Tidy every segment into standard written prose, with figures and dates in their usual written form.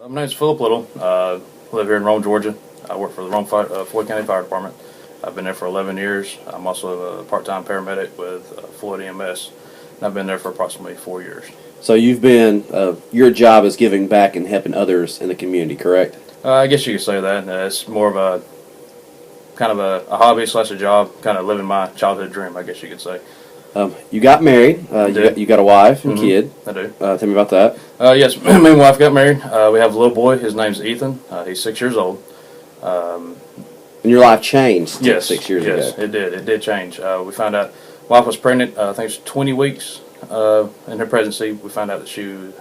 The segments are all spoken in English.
My name's Phillip Little. Live here in Rome, Georgia. I work for the Floyd County Fire Department. I've been there for 11 years. I'm also a part-time paramedic with Floyd EMS, and I've been there for approximately 4 years. So you've been, your job is giving back and helping others in the community, correct? I guess you could say that. It's more of a kind of a hobby slash a job, kind of living my childhood dream, I guess you could say. You got married. You got a wife and kid. I do. Tell me about that. Yes, me and my wife got married. We have a little boy. His name's Ethan. He's 6 years old. And your life changed Yes, 6 years ago. Yes, it did. It did change. We found out wife was pregnant. I think it was 20 weeks in her pregnancy. We found out that she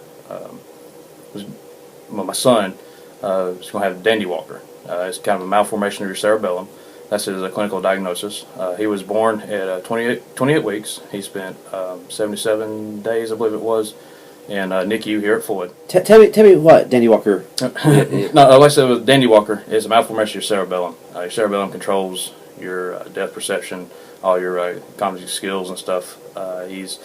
my son was going to have dandy walker. It's kind of a malformation of your cerebellum. That's his clinical diagnosis. He was born at 28 weeks. He spent 77 days, I believe it was, in NICU here at Floyd. Tell me what Dandy Walker. No, like I said, with dandy walker, it's a malformation of your cerebellum. Your cerebellum controls your depth perception, all your cognitive skills and stuff. He's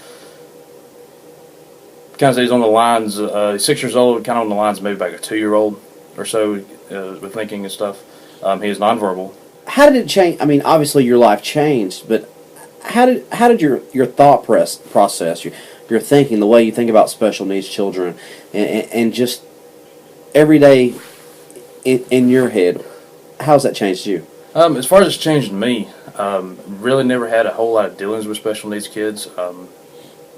on the lines. He's 6 years old, kind of on the lines maybe like a 2-year-old or so with thinking and stuff. He is nonverbal. How did it change? I mean, obviously your life changed, but how did your thought process, your thinking, the way you think about special needs children, and just every day in your head, how's that changed you? As far as it's changed me, really never had a whole lot of dealings with special needs kids.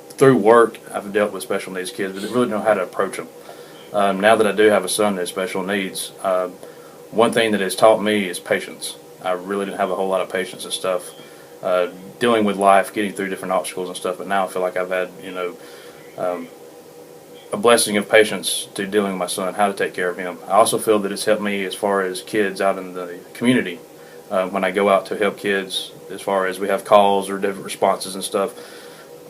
Through work, I've dealt with special needs kids, but I really don't know how to approach them. Now that I do have a son that has special needs, one thing that has taught me is patience. I really didn't have a whole lot of patience and stuff, dealing with life, getting through different obstacles and stuff. But now I feel like I've had, a blessing of patience to dealing with my son, how to take care of him. I also feel that it's helped me as far as kids out in the community. When I go out to help kids, as far as we have calls or different responses and stuff,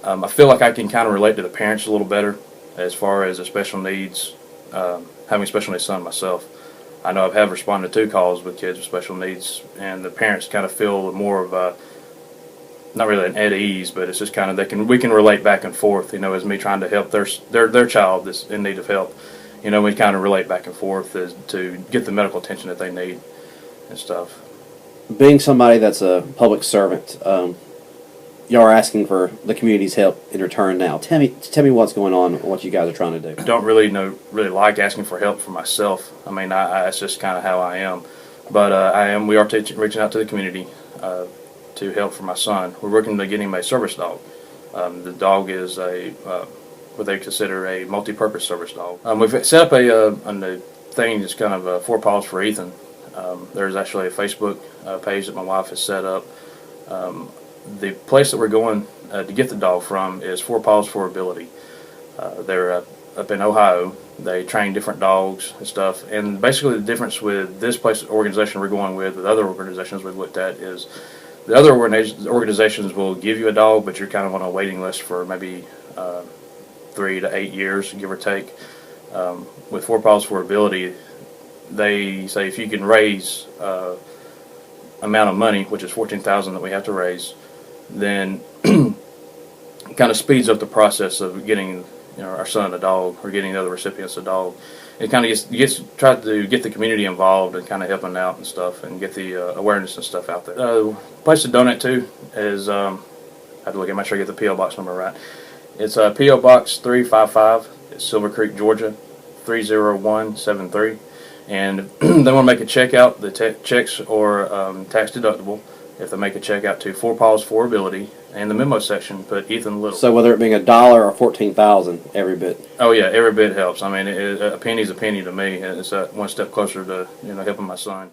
I feel like I can kind of relate to the parents a little better as far as the special needs, having a special needs son myself. I know I have responded to calls with kids with special needs, and the parents kind of feel more of a, not really an at ease, but it's just kind of we can relate back and forth. As me trying to help their child that's in need of help. We kind of relate back and forth as to get the medical attention that they need and stuff. Being somebody that's a public servant, y'all are asking for the community's help in return now. Tell me what's going on, what you guys are trying to do. I don't really like asking for help for myself. I mean, that's just kind of how I am. But we are reaching out to the community to help for my son. We're working to get him a service dog. The dog is what they consider a multi-purpose service dog. We've set up a thing that's kind of 4 Paws for Ethan. There's actually a Facebook page that my wife has set up. The place that we're going to get the dog from is 4 Paws for Ability. They're up in Ohio. They train different dogs and stuff. And basically the difference with this organization we're going with other organizations we've looked at is the other organizations will give you a dog, but you're kind of on a waiting list for maybe 3 to 8 years, give or take. With 4 Paws for Ability, they say if you can raise amount of money, which is $14,000 that we have to raise, then it kind of speeds up the process of getting our son a dog or getting the other recipients a dog. It kind of try to get the community involved and kind of helping out and stuff and get the awareness and stuff out there. Place to donate to is I have to make sure I get the P.O. Box number right. It's P.O. Box 355. It's Silver Creek, Georgia 30173. And if they want to make a check out, the checks are tax deductible. If they make a check out to 4 Paws for Ability, and the memo section put Ethan Little. So whether it being $1 or 14,000, every bit. Oh yeah, every bit helps. I mean, a penny's a penny to me. It's one step closer to helping my son.